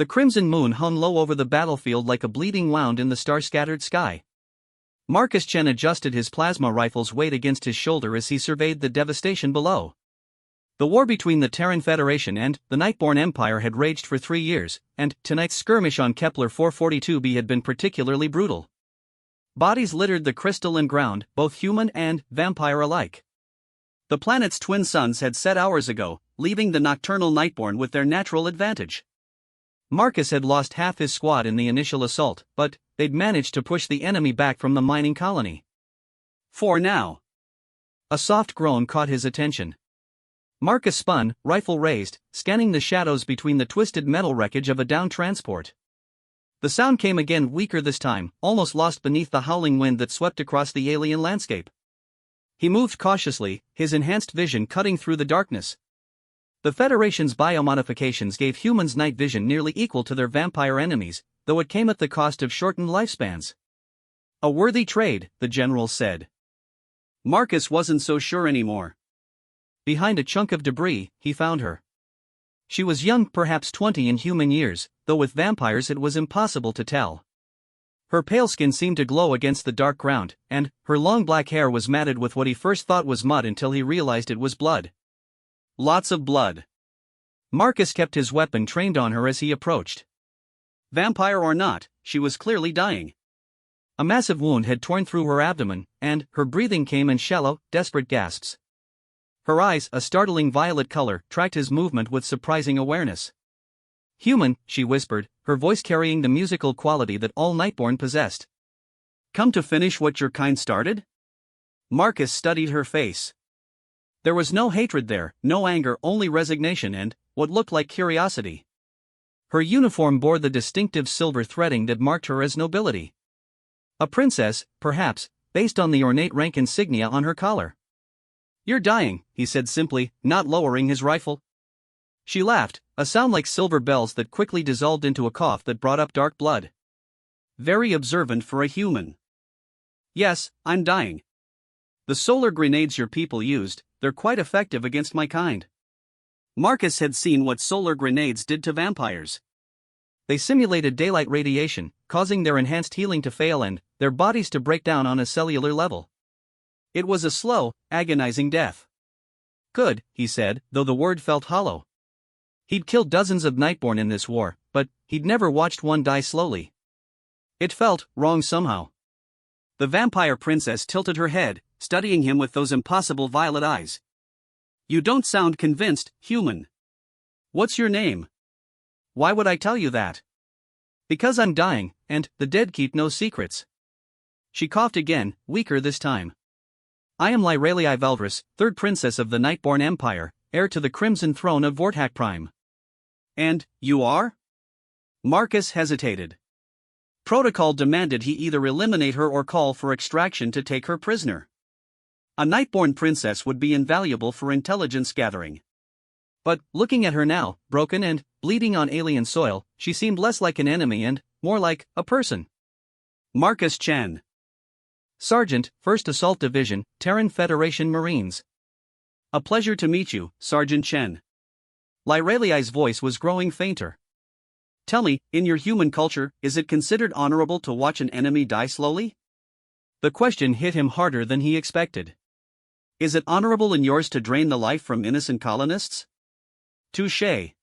The crimson moon hung low over the battlefield like a bleeding wound in the star-scattered sky. Marcus Chen adjusted his plasma rifle's weight against his shoulder as he surveyed the devastation below. The war between the Terran Federation and the Nightborne Empire had raged for 3 years, and tonight's skirmish on Kepler 442b had been particularly brutal. Bodies littered the crystalline ground, both human and vampire alike. The planet's twin suns had set hours ago, leaving the nocturnal Nightborne with their natural advantage. Marcus had lost half his squad in the initial assault, but they'd managed to push the enemy back from the mining colony. For now. A soft groan caught his attention. Marcus spun, rifle raised, scanning the shadows between the twisted metal wreckage of a downed transport. The sound came again, weaker this time, almost lost beneath the howling wind that swept across the alien landscape. He moved cautiously, his enhanced vision cutting through the darkness. The Federation's biomodifications gave humans night vision nearly equal to their vampire enemies, though it came at the cost of shortened lifespans. A worthy trade, the general said. Marcus wasn't so sure anymore. Behind a chunk of debris, he found her. She was young, perhaps 20 in human years, though with vampires it was impossible to tell. Her pale skin seemed to glow against the dark ground, and her long black hair was matted with what he first thought was mud until he realized it was blood. Lots of blood. Marcus kept his weapon trained on her as he approached. Vampire or not, she was clearly dying. A massive wound had torn through her abdomen, and her breathing came in shallow, desperate gasps. Her eyes, a startling violet color, tracked his movement with surprising awareness. Human, she whispered, her voice carrying the musical quality that all Nightborne possessed. Come to finish what your kind started? Marcus studied her face. There was no hatred there, no anger, only resignation and what looked like curiosity. Her uniform bore the distinctive silver threading that marked her as nobility. A princess, perhaps, based on the ornate rank insignia on her collar. You're dying, he said simply, not lowering his rifle. She laughed, a sound like silver bells that quickly dissolved into a cough that brought up dark blood. Very observant for a human. Yes, I'm dying. The solar grenades your people used, they're quite effective against my kind. Marcus had seen what solar grenades did to vampires. They simulated daylight radiation, causing their enhanced healing to fail and their bodies to break down on a cellular level. It was a slow, agonizing death. Good, he said, though the word felt hollow. He'd killed dozens of Nightborne in this war, but he'd never watched one die slowly. It felt wrong somehow. The vampire princess tilted her head, studying him with those impossible violet eyes. You don't sound convinced, human. What's your name? Why would I tell you that? Because I'm dying, and the dead keep no secrets. She coughed again, weaker this time. I am Lyralii Valdris, third princess of the Nightborne Empire, heir to the Crimson Throne of Vortak Prime. And you are? Marcus hesitated. Protocol demanded he either eliminate her or call for extraction to take her prisoner. A Nightborne princess would be invaluable for intelligence gathering. But, looking at her now, broken and bleeding on alien soil, she seemed less like an enemy and more like a person. Marcus Chen. Sergeant, 1st Assault Division, Terran Federation Marines. A pleasure to meet you, Sergeant Chen. Lyralii's voice was growing fainter. Tell me, in your human culture, is it considered honorable to watch an enemy die slowly? The question hit him harder than he expected. Is it honorable in yours to drain the life from innocent colonists? Touché.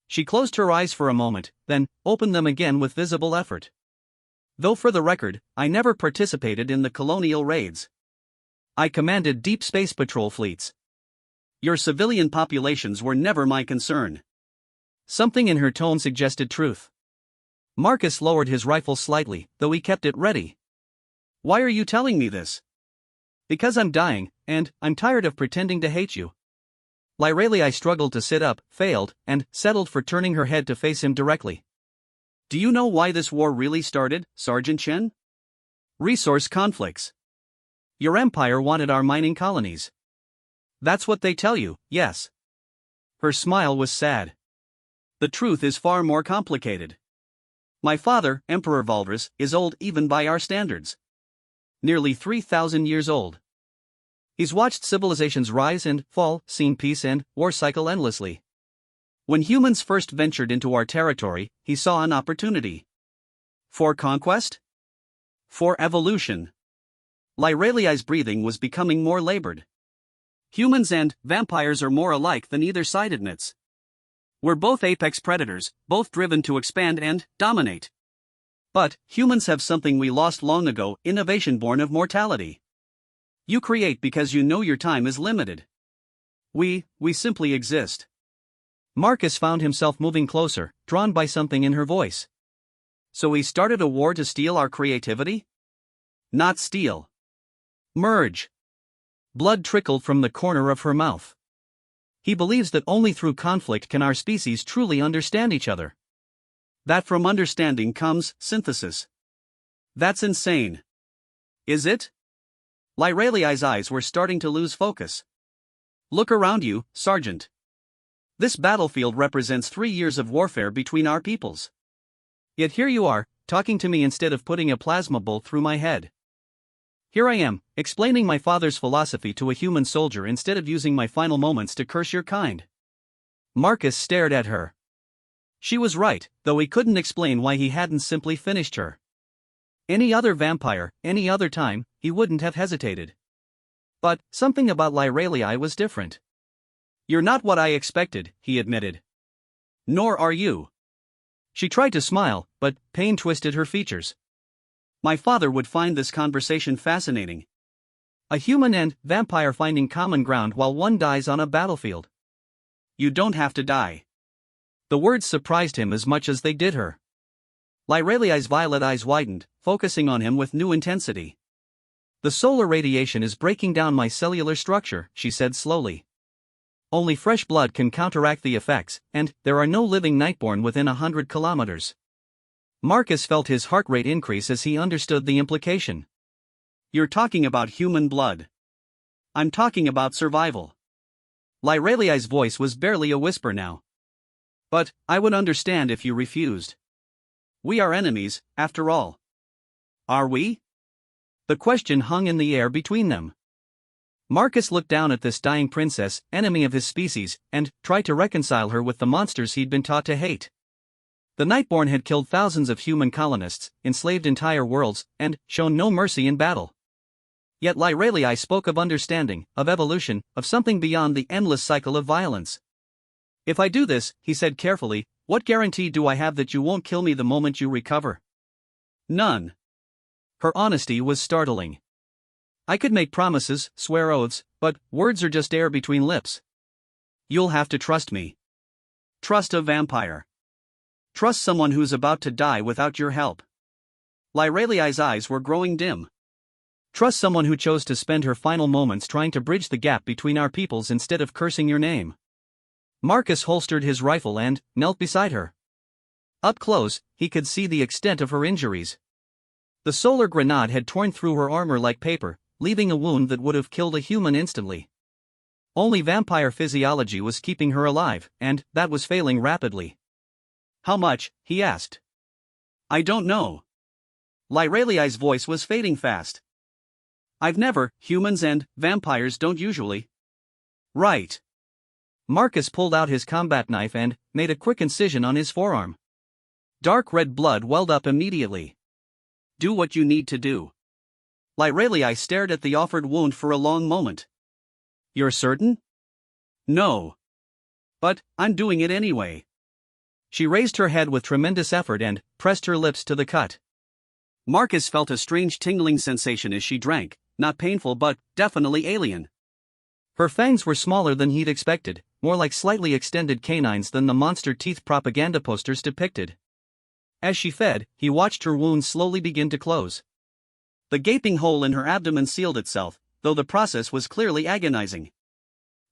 She closed her eyes for a moment, then opened them again with visible effort. Though for the record, I never participated in the colonial raids. I commanded deep space patrol fleets. Your civilian populations were never my concern. Something in her tone suggested truth. Marcus lowered his rifle slightly, though he kept it ready. Why are you telling me this? Because I'm dying, and I'm tired of pretending to hate you. Lyralii struggled to sit up, failed, and settled for turning her head to face him directly. Do you know why this war really started, Sergeant Chen? Resource conflicts. Your empire wanted our mining colonies. That's what they tell you, yes. Her smile was sad. The truth is far more complicated. My father, Emperor Valdris, is old even by our standards. Nearly 3,000 years old. He's watched civilizations rise and fall, seen peace and war cycle endlessly. When humans first ventured into our territory, he saw an opportunity. For conquest? For evolution. Lyraliai's breathing was becoming more labored. Humans and vampires are more alike than either-sidedness. We're both apex predators, both driven to expand and dominate. But humans have something we lost long ago, innovation born of mortality. You create because you know your time is limited. We simply exist. Marcus found himself moving closer, drawn by something in her voice. So he started a war to steal our creativity? Not steal. Merge. Blood trickled from the corner of her mouth. He believes that only through conflict can our species truly understand each other. That from understanding comes synthesis. That's insane. Is it? Lyraliai's eyes were starting to lose focus. Look around you, Sergeant. This battlefield represents 3 years of warfare between our peoples. Yet here you are, talking to me instead of putting a plasma bolt through my head. Here I am, explaining my father's philosophy to a human soldier instead of using my final moments to curse your kind. Marcus stared at her. She was right, though he couldn't explain why he hadn't simply finished her. Any other vampire, any other time, he wouldn't have hesitated. But something about Lyraliai was different. You're not what I expected, he admitted. Nor are you. She tried to smile, but pain twisted her features. My father would find this conversation fascinating. A human and vampire finding common ground while one dies on a battlefield. You don't have to die. The words surprised him as much as they did her. Lyraliai's violet eyes widened, focusing on him with new intensity. The solar radiation is breaking down my cellular structure, she said slowly. Only fresh blood can counteract the effects, and there are no living Nightborn within 100 kilometers. Marcus felt his heart rate increase as he understood the implication. You're talking about human blood. I'm talking about survival. Lyraliai's voice was barely a whisper now. But I would understand if you refused. We are enemies, after all. Are we? The question hung in the air between them. Marcus looked down at this dying princess, enemy of his species, and tried to reconcile her with the monsters he'd been taught to hate. The Nightborn had killed thousands of human colonists, enslaved entire worlds, and shown no mercy in battle. Yet Lyraliai spoke of understanding, of evolution, of something beyond the endless cycle of violence. If I do this, he said carefully, what guarantee do I have that you won't kill me the moment you recover? None. Her honesty was startling. I could make promises, swear oaths, but words are just air between lips. You'll have to trust me. Trust a vampire. Trust someone who's about to die without your help. Lyraliai's eyes were growing dim. Trust someone who chose to spend her final moments trying to bridge the gap between our peoples instead of cursing your name. Marcus holstered his rifle and knelt beside her. Up close, he could see the extent of her injuries. The solar grenade had torn through her armor like paper, leaving a wound that would have killed a human instantly. Only vampire physiology was keeping her alive, and that was failing rapidly. How much? He asked. I don't know. Lyraliai's voice was fading fast. I've never, humans and vampires don't usually. Right. Marcus pulled out his combat knife and made a quick incision on his forearm. Dark red blood welled up immediately. Do what you need to do. Lyraliai stared at the offered wound for a long moment. You're certain? No. But I'm doing it anyway. She raised her head with tremendous effort and pressed her lips to the cut. Marcus felt a strange tingling sensation as she drank, not painful but definitely alien. Her fangs were smaller than he'd expected, more like slightly extended canines than the monster teeth propaganda posters depicted. As she fed, he watched her wound slowly begin to close. The gaping hole in her abdomen sealed itself, though the process was clearly agonizing.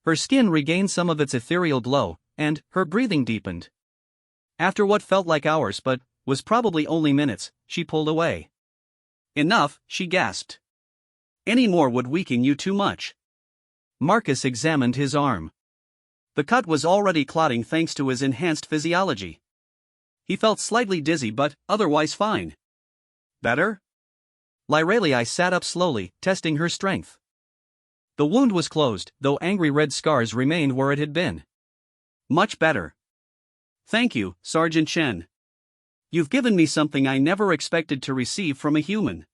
Her skin regained some of its ethereal glow, and her breathing deepened. After what felt like hours but was probably only minutes, she pulled away. Enough, she gasped. Any more would weaken you too much. Marcus examined his arm. The cut was already clotting thanks to his enhanced physiology. He felt slightly dizzy but otherwise fine. Better? Lyraliai sat up slowly, testing her strength. The wound was closed, though angry red scars remained where it had been. Much better. Thank you, Sergeant Chen. You've given me something I never expected to receive from a human.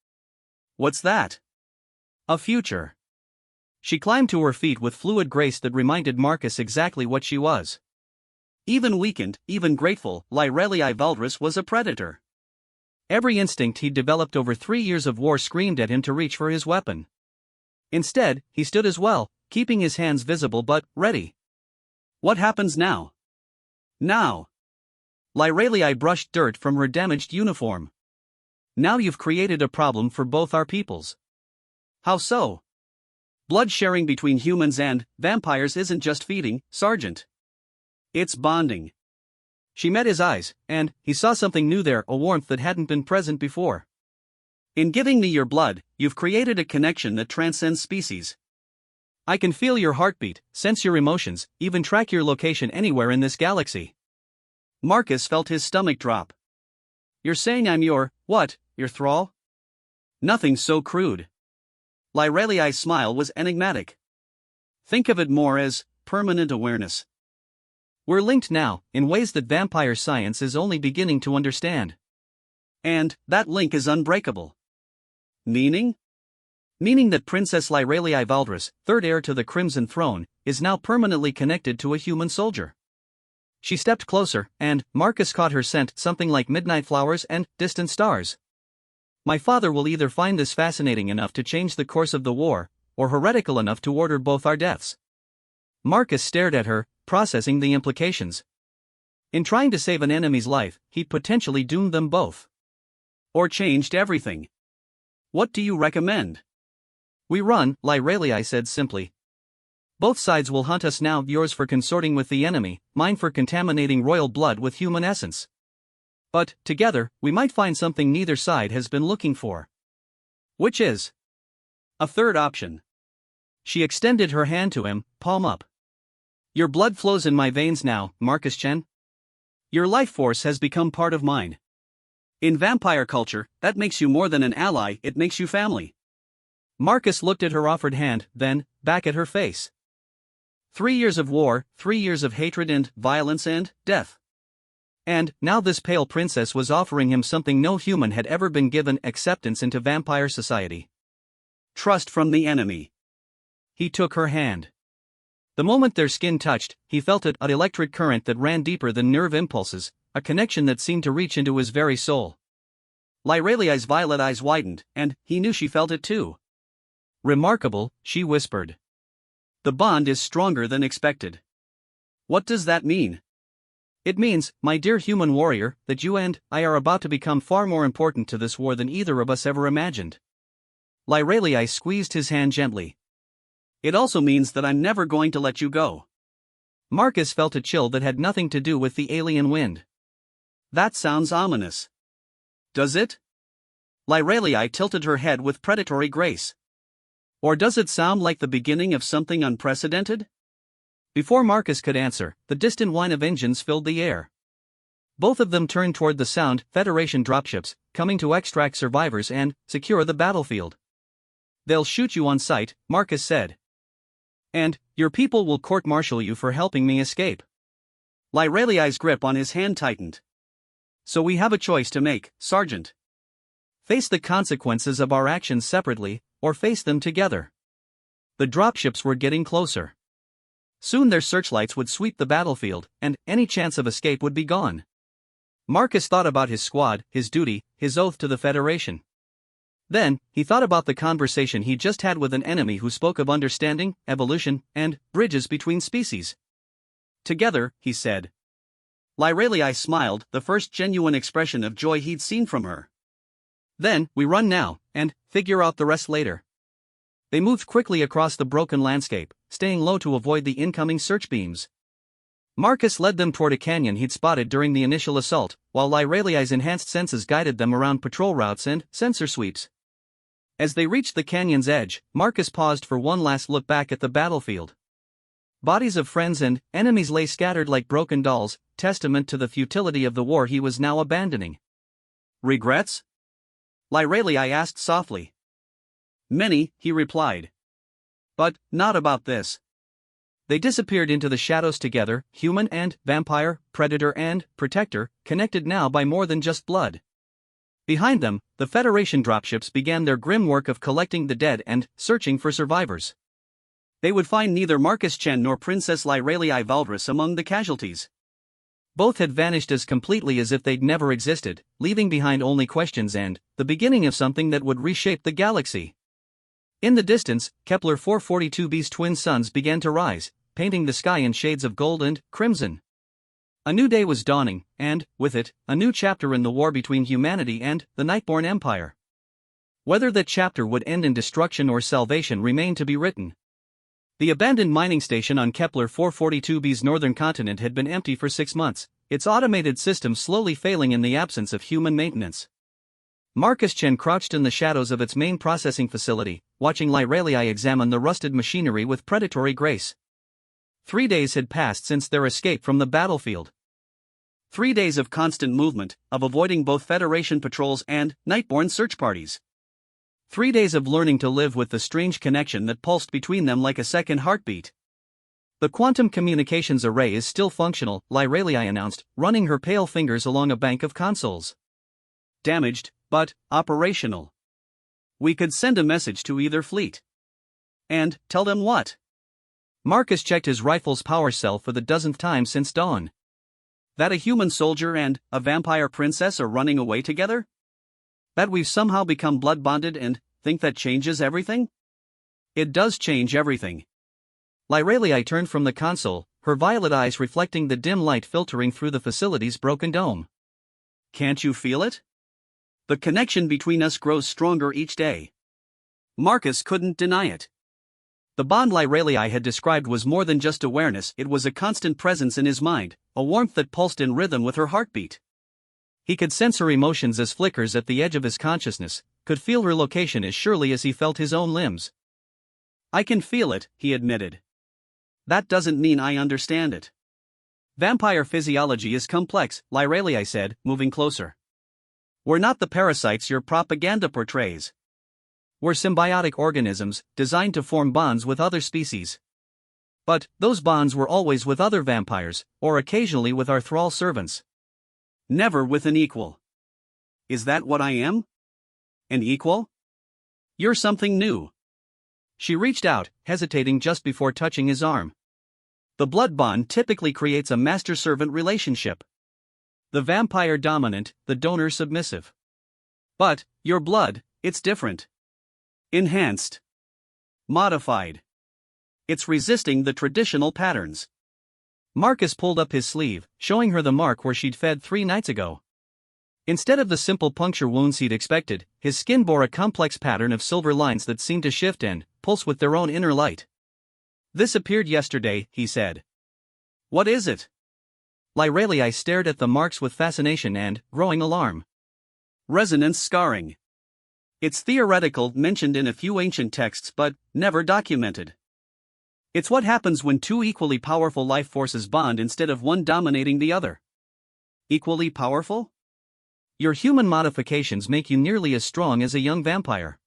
What's that? A future. She climbed to her feet with fluid grace that reminded Marcus exactly what she was. Even weakened, even grateful, Lyrelii Valdris was a predator. Every instinct he'd developed over 3 years of war screamed at him to reach for his weapon. Instead, he stood as well, keeping his hands visible but ready. What happens now? Now. Lyrelii brushed dirt from her damaged uniform. Now you've created a problem for both our peoples. How so? Blood sharing between humans and vampires isn't just feeding, Sergeant. It's bonding. She met his eyes, and he saw something new there, a warmth that hadn't been present before. In giving me your blood, you've created a connection that transcends species. I can feel your heartbeat, sense your emotions, even track your location anywhere in this galaxy. Marcus felt his stomach drop. You're saying I'm your thrall? Nothing so crude. Lyrelii's smile was enigmatic. Think of it more as permanent awareness. We're linked now, in ways that vampire science is only beginning to understand. And that link is unbreakable. Meaning? Meaning that Princess Lyrelii Valdris, third heir to the Crimson Throne, is now permanently connected to a human soldier. She stepped closer, and Marcus caught her scent, something like midnight flowers and distant stars. My father will either find this fascinating enough to change the course of the war, or heretical enough to order both our deaths. Marcus stared at her, processing the implications. In trying to save an enemy's life, he'd potentially doomed them both. Or changed everything. What do you recommend? We run, Lyrelii said simply. Both sides will hunt us now, yours for consorting with the enemy, mine for contaminating royal blood with human essence. But, together, we might find something neither side has been looking for. Which is? A third option. She extended her hand to him, palm up. Your blood flows in my veins now, Marcus Chen. Your life force has become part of mine. In vampire culture, that makes you more than an ally, it makes you family. Marcus looked at her offered hand, then, back at her face. 3 years of war, 3 years of hatred and violence and death. And, now this pale princess was offering him something no human had ever been given: acceptance into vampire society. Trust from the enemy. He took her hand. The moment their skin touched, he felt it, an electric current that ran deeper than nerve impulses, a connection that seemed to reach into his very soul. Lyrelii's violet eyes widened, and he knew she felt it too. Remarkable, she whispered. The bond is stronger than expected. What does that mean? It means, my dear human warrior, that you and I are about to become far more important to this war than either of us ever imagined. Lyrelii squeezed his hand gently. It also means that I'm never going to let you go. Marcus felt a chill that had nothing to do with the alien wind. That sounds ominous. Does it? Lyrelii tilted her head with predatory grace. Or does it sound like the beginning of something unprecedented? Before Marcus could answer, the distant whine of engines filled the air. Both of them turned toward the sound, Federation dropships, coming to extract survivors and secure the battlefield. They'll shoot you on sight, Marcus said. And, your people will court-martial you for helping me escape. Lyrelii's grip on his hand tightened. So we have a choice to make, Sergeant. Face the consequences of our actions separately, or face them together. The dropships were getting closer. Soon their searchlights would sweep the battlefield, and any chance of escape would be gone. Marcus thought about his squad, his duty, his oath to the Federation. Then, he thought about the conversation he just had with an enemy who spoke of understanding, evolution, and bridges between species. Together, he said. Lyrelii smiled, the first genuine expression of joy he'd seen from her. Then, we run now, and figure out the rest later. They moved quickly across the broken landscape, staying low to avoid the incoming search beams. Marcus led them toward a canyon he'd spotted during the initial assault, while Lyrelii's enhanced senses guided them around patrol routes and sensor sweeps. As they reached the canyon's edge, Marcus paused for one last look back at the battlefield. Bodies of friends and enemies lay scattered like broken dolls, testament to the futility of the war he was now abandoning. Regrets? Lyrelii asked softly. Many, he replied. But, not about this. They disappeared into the shadows together, human and vampire, predator and protector, connected now by more than just blood. Behind them, the Federation dropships began their grim work of collecting the dead and searching for survivors. They would find neither Marcus Chen nor Princess Lyralii Valdris among the casualties. Both had vanished as completely as if they'd never existed, leaving behind only questions and the beginning of something that would reshape the galaxy. In the distance, Kepler 442b's twin suns began to rise, painting the sky in shades of gold and crimson. A new day was dawning, and, with it, a new chapter in the war between humanity and the Nightborn Empire. Whether that chapter would end in destruction or salvation remained to be written. The abandoned mining station on Kepler 442b's northern continent had been empty for 6 months, its automated system slowly failing in the absence of human maintenance. Marcus Chen crouched in the shadows of its main processing facility, watching Lyralii examine the rusted machinery with predatory grace. 3 days had passed since their escape from the battlefield. 3 days of constant movement, of avoiding both Federation patrols and Nightborn search parties. 3 days of learning to live with the strange connection that pulsed between them like a second heartbeat. The quantum communications array is still functional, Lyralii announced, running her pale fingers along a bank of consoles. Damaged, but operational. We could send a message to either fleet. And tell them what? Marcus checked his rifle's power cell for the dozenth time since dawn. That a human soldier and a vampire princess are running away together? That we've somehow become blood-bonded and think that changes everything? It does change everything. Lyralii turned from the console, her violet eyes reflecting the dim light filtering through the facility's broken dome. Can't you feel it? The connection between us grows stronger each day. Marcus couldn't deny it. The bond Lyralii had described was more than just awareness, it was a constant presence in his mind, a warmth that pulsed in rhythm with her heartbeat. He could sense her emotions as flickers at the edge of his consciousness, could feel her location as surely as he felt his own limbs. I can feel it, he admitted. That doesn't mean I understand it. Vampire physiology is complex, Lyralii said, moving closer. We're not the parasites your propaganda portrays. We're symbiotic organisms, designed to form bonds with other species. But those bonds were always with other vampires, or occasionally with our thrall servants. Never with an equal. Is that what I am? An equal? You're something new. She reached out, hesitating just before touching his arm. The blood bond typically creates a master-servant relationship. The vampire dominant, the donor submissive. But, your blood, it's different. Enhanced. Modified. It's resisting the traditional patterns. Marcus pulled up his sleeve, showing her the mark where she'd fed 3 nights ago. Instead of the simple puncture wounds he'd expected, his skin bore a complex pattern of silver lines that seemed to shift and pulse with their own inner light. This appeared yesterday, he said. What is it? Lyralii stared at the marks with fascination and growing alarm. Resonance scarring. It's theoretical, mentioned in a few ancient texts but never documented. It's what happens when 2 equally powerful life forces bond instead of one dominating the other. Equally powerful? Your human modifications make you nearly as strong as a young vampire.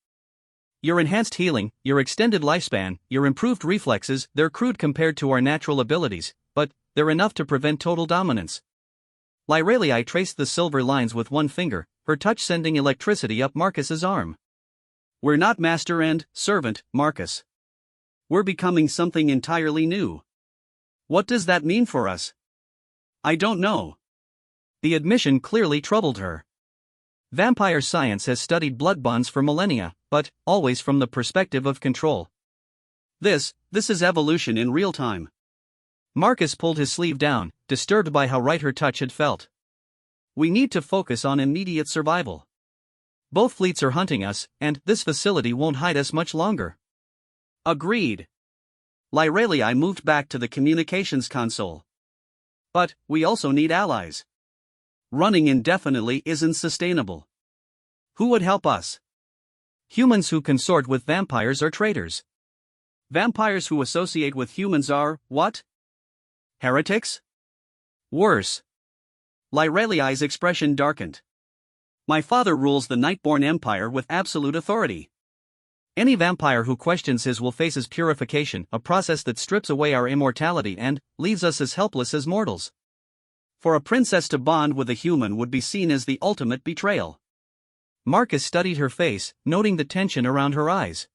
Your enhanced healing, your extended lifespan, your improved reflexes, they're crude compared to our natural abilities, but they're enough to prevent total dominance. Lyralii traced the silver lines with one finger, her touch sending electricity up Marcus's arm. We're not master and servant, Marcus. We're becoming something entirely new. What does that mean for us? I don't know. The admission clearly troubled her. Vampire science has studied blood bonds for millennia, but always from the perspective of control. This is evolution in real time. Marcus pulled his sleeve down, disturbed by how right her touch had felt. We need to focus on immediate survival. Both fleets are hunting us, and this facility won't hide us much longer. Agreed. Lyralii moved back to the communications console. But we also need allies. Running indefinitely isn't sustainable. Who would help us? Humans who consort with vampires are traitors. Vampires who associate with humans are, what? Heretics? Worse. Lyralii's expression darkened. My father rules the Nightborn Empire with absolute authority. Any vampire who questions his will faces purification, a process that strips away our immortality and leaves us as helpless as mortals. For a princess to bond with a human would be seen as the ultimate betrayal. Marcus studied her face, noting the tension around her eyes.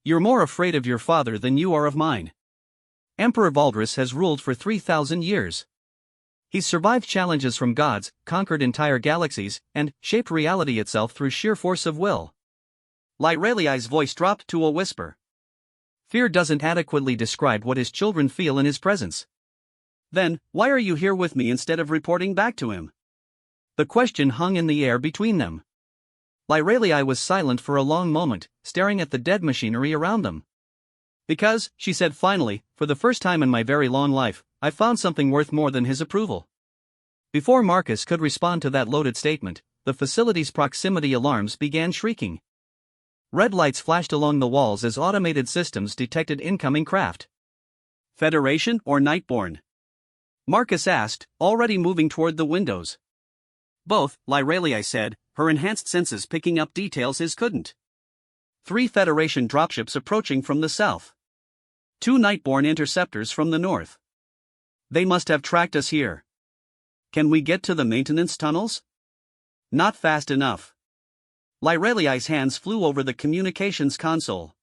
You're more afraid of your father than you are of mine. Emperor Valdris has ruled for 3,000 years. He's survived challenges from gods, conquered entire galaxies, and shaped reality itself through sheer force of will. Lyreliai's voice dropped to a whisper. Fear doesn't adequately describe what his children feel in his presence. Then, why are you here with me instead of reporting back to him? The question hung in the air between them. Lyreliai was silent for a long moment, staring at the dead machinery around them. Because, she said finally, for the first time in my very long life, I found something worth more than his approval. Before Marcus could respond to that loaded statement, the facility's proximity alarms began shrieking. Red lights flashed along the walls as automated systems detected incoming craft. Federation or Nightborn? Marcus asked, already moving toward the windows. Both, Lyreliai said, her enhanced senses picking up details his couldn't. 3 Federation dropships approaching from the south. 2 Nightborn interceptors from the north. They must have tracked us here. Can we get to the maintenance tunnels? Not fast enough. Lyreliai's hands flew over the communications console.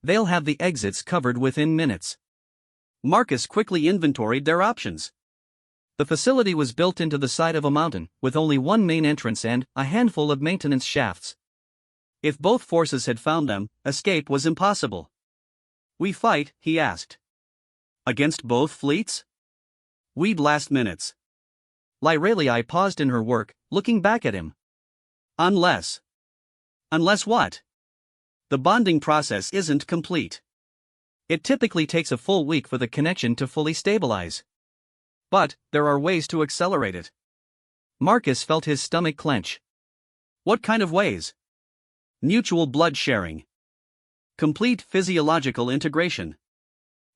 They'll have the exits covered within minutes. Marcus quickly inventoried their options. The facility was built into the side of a mountain, with only one main entrance and a handful of maintenance shafts. If both forces had found them, escape was impossible. We fight, he asked. Against both fleets? We'd last minutes. Lyreliai paused in her work, looking back at him. Unless. Unless what? The bonding process isn't complete. It typically takes a full week for the connection to fully stabilize. But, there are ways to accelerate it. Marcus felt his stomach clench. What kind of ways? Mutual blood sharing. Complete physiological integration.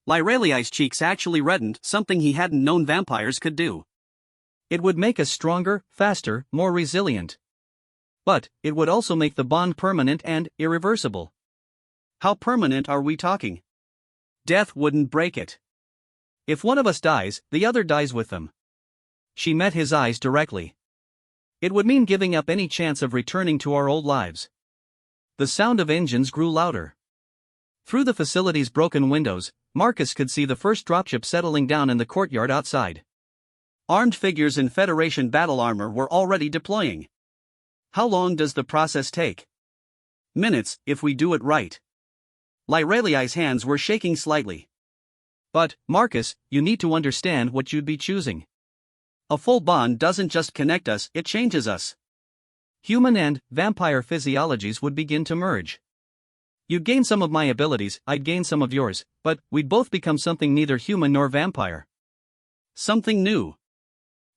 Lyreliai's cheeks actually reddened, something he hadn't known vampires could do. It would make us stronger, faster, more resilient. But, it would also make the bond permanent and irreversible. How permanent are we talking? Death wouldn't break it. If one of us dies, the other dies with them. She met his eyes directly. It would mean giving up any chance of returning to our old lives. The sound of engines grew louder. Through the facility's broken windows, Marcus could see the first dropship settling down in the courtyard outside. Armed figures in Federation battle armor were already deploying. How long does the process take? Minutes, if we do it right. Lyreliai's hands were shaking slightly. But, Marcus, you need to understand what you'd be choosing. A full bond doesn't just connect us, it changes us. Human and vampire physiologies would begin to merge. You'd gain some of my abilities, I'd gain some of yours, but we'd both become something neither human nor vampire. Something new.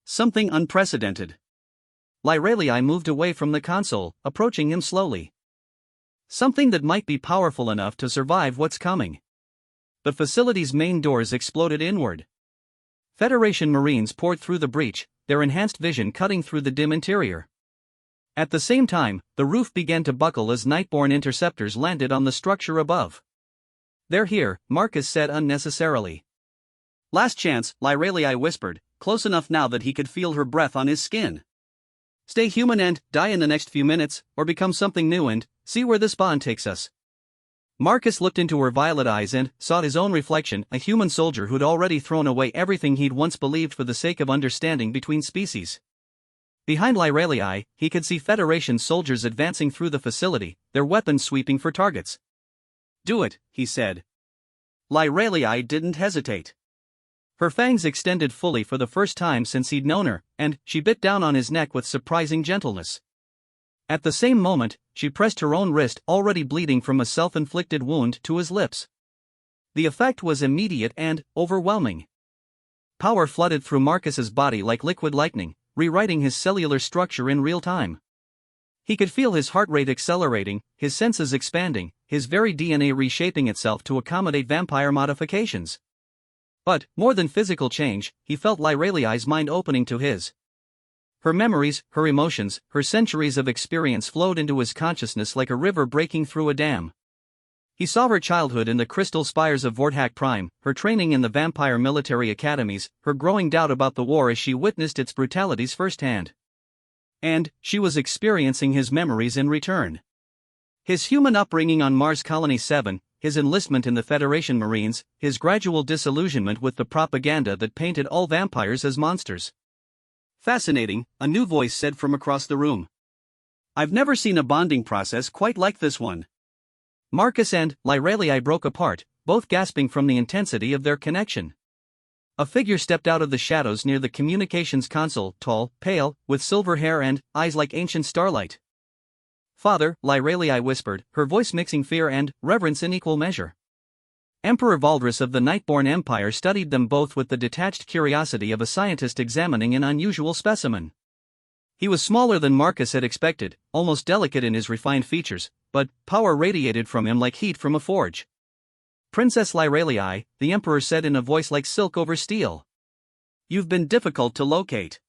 Something unprecedented. Lyreliai moved away from the console, approaching him slowly. Something that might be powerful enough to survive what's coming. The facility's main doors exploded inward. Federation Marines poured through the breach, their enhanced vision cutting through the dim interior. At the same time, the roof began to buckle as Nightborn interceptors landed on the structure above. They're here, Marcus said unnecessarily. Last chance, Lyreliai whispered, close enough now that he could feel her breath on his skin. Stay human and die in the next few minutes, or become something new and see where this bond takes us. Marcus looked into her violet eyes and saw his own reflection, a human soldier who'd already thrown away everything he'd once believed for the sake of understanding between species. Behind Lyreliai, he could see Federation soldiers advancing through the facility, their weapons sweeping for targets. Do it, he said. Lyreliai didn't hesitate. Her fangs extended fully for the first time since he'd known her, and she bit down on his neck with surprising gentleness. At the same moment, she pressed her own wrist, already bleeding from a self-inflicted wound, to his lips. The effect was immediate and overwhelming. Power flooded through Marcus's body like liquid lightning, rewriting his cellular structure in real time. He could feel his heart rate accelerating, his senses expanding, his very DNA reshaping itself to accommodate vampire modifications. But, more than physical change, he felt Lyreliai's mind opening to his. Her memories, her emotions, her centuries of experience flowed into his consciousness like a river breaking through a dam. He saw her childhood in the crystal spires of Vorthak Prime, her training in the vampire military academies, her growing doubt about the war as she witnessed its brutalities firsthand. And she was experiencing his memories in return. His human upbringing on Mars Colony 7, his enlistment in the Federation Marines, his gradual disillusionment with the propaganda that painted all vampires as monsters. Fascinating, a new voice said from across the room. I've never seen a bonding process quite like this one. Marcus and Lyralii broke apart, both gasping from the intensity of their connection. A figure stepped out of the shadows near the communications console, tall, pale, with silver hair and eyes like ancient starlight. Father, Lyralii whispered, her voice mixing fear and reverence in equal measure. Emperor Valdris of the Nightborn Empire studied them both with the detached curiosity of a scientist examining an unusual specimen. He was smaller than Marcus had expected, almost delicate in his refined features, but power radiated from him like heat from a forge. Princess Lyralii, the Emperor said in a voice like silk over steel. You've been difficult to locate.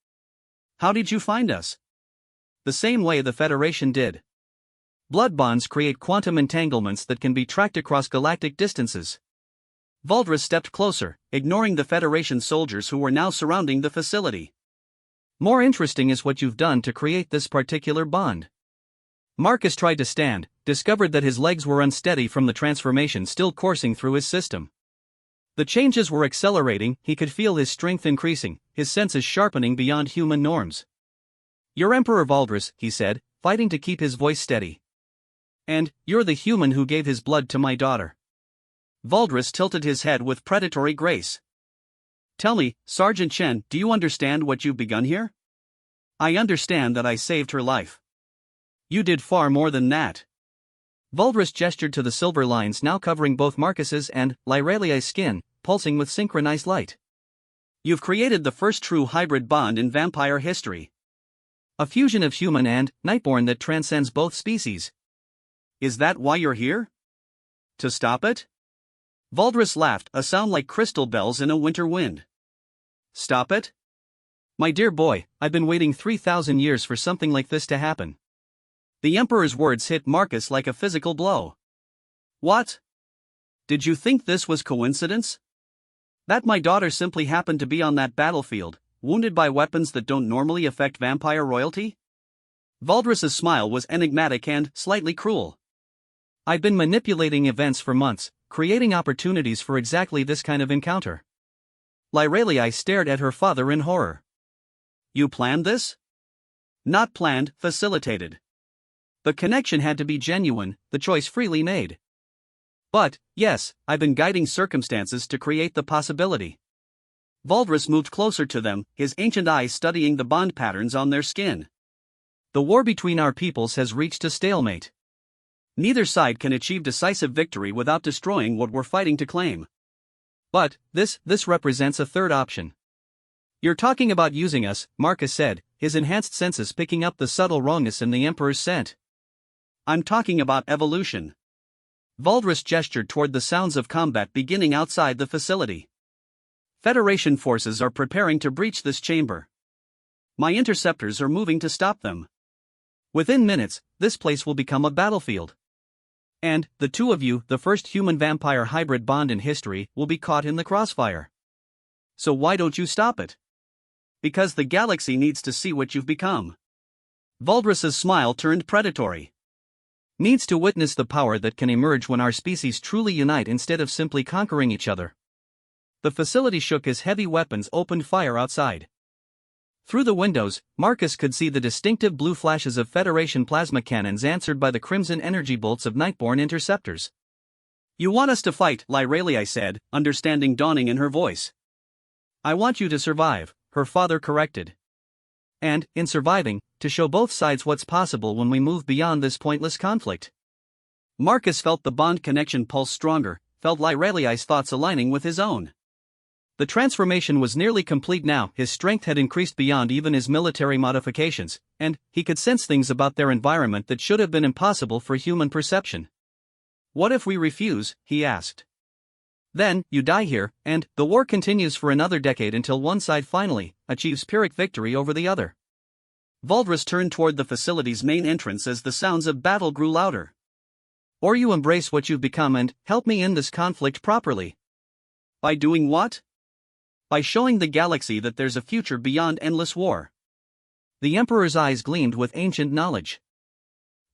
How did you find us? The same way the Federation did. Blood bonds create quantum entanglements that can be tracked across galactic distances. Valdris stepped closer, ignoring the Federation soldiers who were now surrounding the facility. More interesting is what you've done to create this particular bond. Marcus tried to stand, discovered that his legs were unsteady from the transformation still coursing through his system. The changes were accelerating, he could feel his strength increasing, his senses sharpening beyond human norms. You're Emperor Valdris, he said, fighting to keep his voice steady. And you're the human who gave his blood to my daughter. Valdris tilted his head with predatory grace. Tell me, Sergeant Chen, do you understand what you've begun here? I understand that I saved her life. You did far more than that. Valdris gestured to the silver lines now covering both Marcus's and Lyralii's skin, pulsing with synchronized light. You've created the first true hybrid bond in vampire history. A fusion of human and Nightborn that transcends both species. Is that why you're here? To stop it? Valdris laughed, a sound like crystal bells in a winter wind. Stop it? My dear boy, I've been waiting 3,000 years for something like this to happen. The Emperor's words hit Marcus like a physical blow. What? Did you think this was coincidence? That my daughter simply happened to be on that battlefield, wounded by weapons that don't normally affect vampire royalty? Valdris's smile was enigmatic and slightly cruel. I've been manipulating events for months, creating opportunities for exactly this kind of encounter. Lyralii stared at her father in horror. You planned this? Not planned, facilitated. The connection had to be genuine, the choice freely made. But, yes, I've been guiding circumstances to create the possibility. Valdris moved closer to them, his ancient eyes studying the bond patterns on their skin. The war between our peoples has reached a stalemate. Neither side can achieve decisive victory without destroying what we're fighting to claim. But, this represents a third option. You're talking about using us, Marcus said, his enhanced senses picking up the subtle wrongness in the Emperor's scent. I'm talking about evolution. Valdris gestured toward the sounds of combat beginning outside the facility. Federation forces are preparing to breach this chamber. My interceptors are moving to stop them. Within minutes, this place will become a battlefield. And, the two of you, the first human-vampire hybrid bond in history, will be caught in the crossfire. So why don't you stop it? Because the galaxy needs to see what you've become. Valdris's smile turned predatory. Needs to witness the power that can emerge when our species truly unite instead of simply conquering each other. The facility shook as heavy weapons opened fire outside. Through the windows, Marcus could see the distinctive blue flashes of Federation plasma cannons answered by the crimson energy bolts of Nightborn interceptors. You want us to fight, Lyralii said, understanding dawning in her voice. I want you to survive, her father corrected. And, in surviving, to show both sides what's possible when we move beyond this pointless conflict. Marcus felt the bond connection pulse stronger, felt Lyralii's thoughts aligning with his own. The transformation was nearly complete now, his strength had increased beyond even his military modifications, and he could sense things about their environment that should have been impossible for human perception. What if we refuse, he asked. Then, you die here, and the war continues for another decade until one side finally achieves Pyrrhic victory over the other. Valdris turned toward the facility's main entrance as the sounds of battle grew louder. Or you embrace what you've become and help me end this conflict properly. By doing what? By showing the galaxy that there's a future beyond endless war. The Emperor's eyes gleamed with ancient knowledge.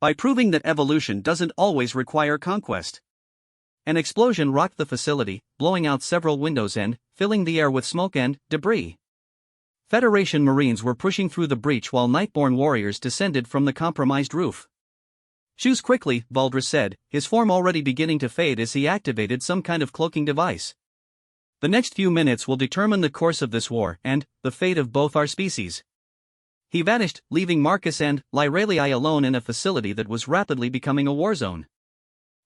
By proving that evolution doesn't always require conquest. An explosion rocked the facility, blowing out several windows and filling the air with smoke and debris. Federation Marines were pushing through the breach while Nightborn warriors descended from the compromised roof. Choose quickly, Valdris said, his form already beginning to fade as he activated some kind of cloaking device. The next few minutes will determine the course of this war and the fate of both our species. He vanished, leaving Marcus and Lyralii alone in a facility that was rapidly becoming a war zone.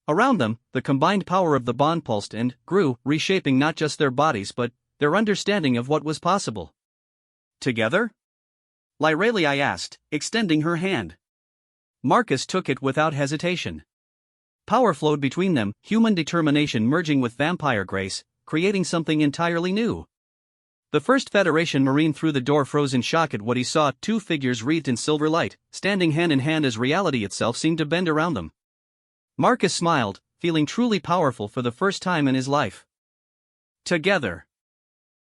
Around them, the combined power of the bond pulsed and grew, reshaping not just their bodies but their understanding of what was possible. Together? Lyralii asked, extending her hand. Marcus took it without hesitation. Power flowed between them, human determination merging with vampire grace, creating something entirely new. The first Federation Marine through the door froze in shock at what he saw, two figures wreathed in silver light, standing hand in hand as reality itself seemed to bend around them. Marcus smiled, feeling truly powerful for the first time in his life. Together.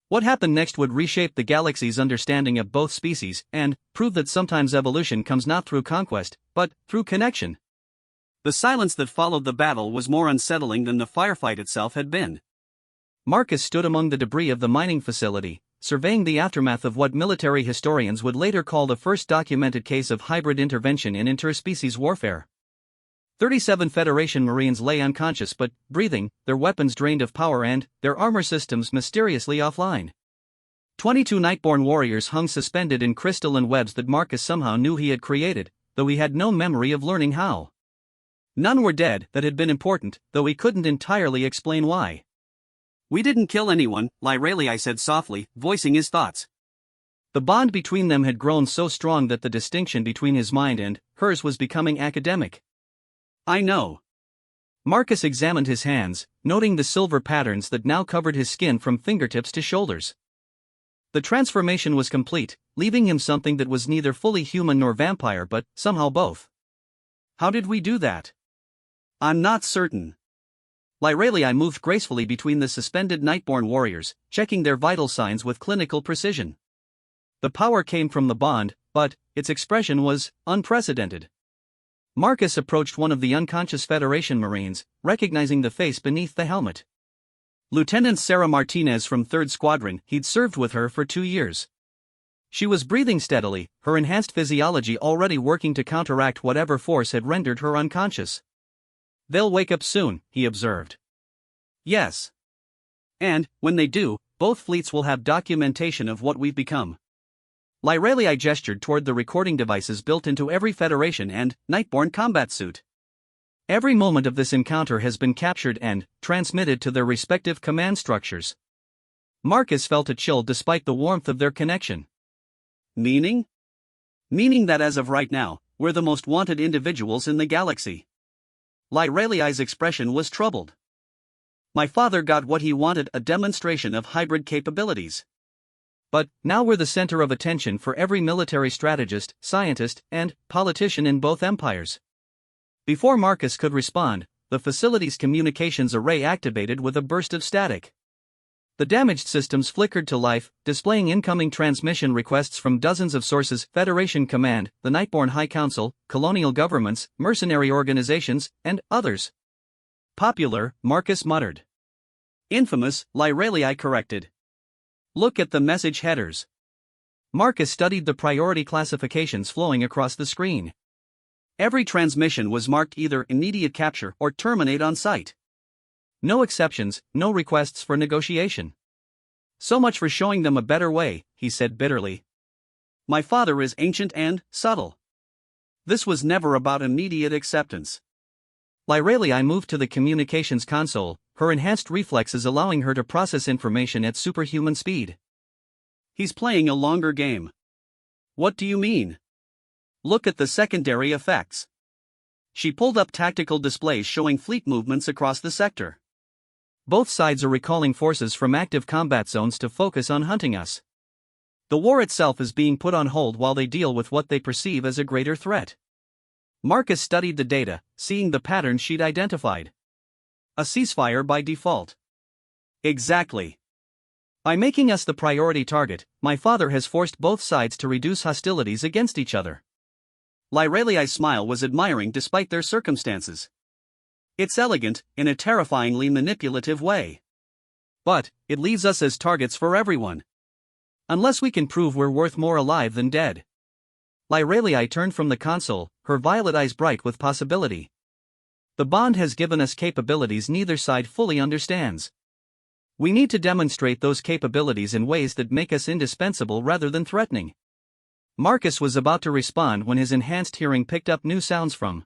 What happened next would reshape the galaxy's understanding of both species and prove that sometimes evolution comes not through conquest, but through connection. The silence that followed the battle was more unsettling than the firefight itself had been. Marcus stood among the debris of the mining facility, surveying the aftermath of what military historians would later call the first documented case of hybrid intervention in interspecies warfare. 37 Federation Marines lay unconscious but breathing, their weapons drained of power and their armor systems mysteriously offline. 22 Nightborn warriors hung suspended in crystalline webs that Marcus somehow knew he had created, though he had no memory of learning how. None were dead that had been important, though he couldn't entirely explain why. We didn't kill anyone, Lyralii said softly, voicing his thoughts. The bond between them had grown so strong that the distinction between his mind and hers was becoming academic. I know. Marcus examined his hands, noting the silver patterns that now covered his skin from fingertips to shoulders. The transformation was complete, leaving him something that was neither fully human nor vampire but somehow both. How did we do that? I'm not certain. Lyralii moved gracefully between the suspended Nightborn warriors, checking their vital signs with clinical precision. The power came from the bond, but its expression was unprecedented. Marcus approached one of the unconscious Federation Marines, recognizing the face beneath the helmet. Lieutenant Sarah Martinez from 3rd Squadron. He'd served with her for 2 years. She was breathing steadily, her enhanced physiology already working to counteract whatever force had rendered her unconscious. They'll wake up soon, he observed. Yes. And, when they do, both fleets will have documentation of what we've become. Lyralii gestured toward the recording devices built into every Federation and Nightborn combat suit. Every moment of this encounter has been captured and transmitted to their respective command structures. Marcus felt a chill despite the warmth of their connection. Meaning? Meaning that as of right now, we're the most wanted individuals in the galaxy. Lyralii's expression was troubled. My father got what he wanted, a demonstration of hybrid capabilities. But now we're the center of attention for every military strategist, scientist, and politician in both empires. Before Marcus could respond, the facility's communications array activated with a burst of static. The damaged systems flickered to life, displaying incoming transmission requests from dozens of sources: Federation Command, the Nightborn High Council, colonial governments, mercenary organizations, and others. Popular, Marcus muttered. Infamous, Lyralii corrected. Look at the message headers. Marcus studied the priority classifications flowing across the screen. Every transmission was marked either immediate capture or terminate on sight. No exceptions, no requests for negotiation. So much for showing them a better way, he said bitterly. My father is ancient and subtle. This was never about immediate acceptance. Lyralii moved to the communications console, her enhanced reflexes allowing her to process information at superhuman speed. He's playing a longer game. What do you mean? Look at the secondary effects. She pulled up tactical displays showing fleet movements across the sector. Both sides are recalling forces from active combat zones to focus on hunting us. The war itself is being put on hold while they deal with what they perceive as a greater threat. Marcus studied the data, seeing the pattern she'd identified. A ceasefire by default. Exactly. By making us the priority target, my father has forced both sides to reduce hostilities against each other. Lyreli's smile was admiring despite their circumstances. It's elegant, in a terrifyingly manipulative way. But, it leaves us as targets for everyone. Unless we can prove we're worth more alive than dead. Lyreli turned from the console, her violet eyes bright with possibility. The bond has given us capabilities neither side fully understands. We need to demonstrate those capabilities in ways that make us indispensable rather than threatening. Marcus was about to respond when his enhanced hearing picked up new sounds from